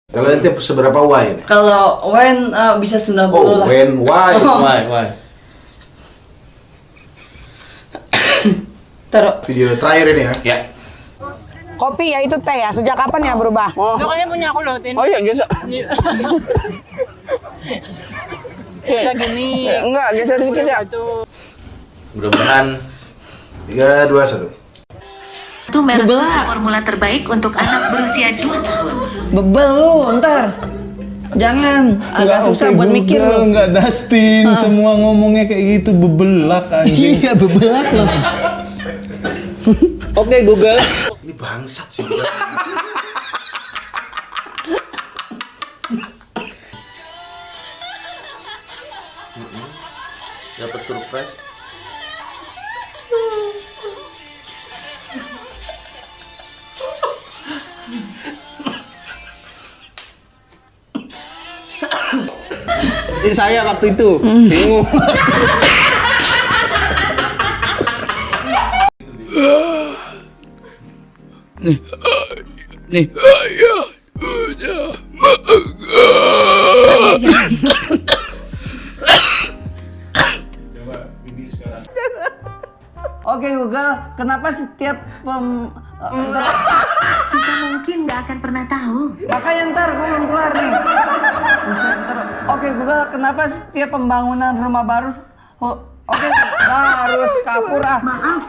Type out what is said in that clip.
Kalau ente seberapa Y? Kalau when bisa 90 Oh, lah. when Y. Why? Taruh. Video terakhir ini ya. Ya. Kopi ya itu teh ya. Sejak kapan ya berubah? Pokoknya punya aku loh, Tin. Oh iya, geser. Kayak gini. Enggak, geser dikit ya. Mudah-mudahan 3, 2, 1. Itu merek susu formula terbaik untuk anak berusia 2 tahun. Bebel lu, ntar. Jangan, agak susah buat mikir lu. Enggak Dustin, semua ngomongnya kayak gitu bebelak anjing. Iya, bebelak lu. Oke Google. Ini bangsat sih. dapat surprise. Saya waktu itu bingung. nih ayah udah Oke Google, kenapa setiap Kita mungkin nggak akan pernah tahu. makanya ntar gue belum kelar nih. Buset, ntar. Oke Google, kenapa setiap pembangunan rumah baru harus kapur ah? Maaf,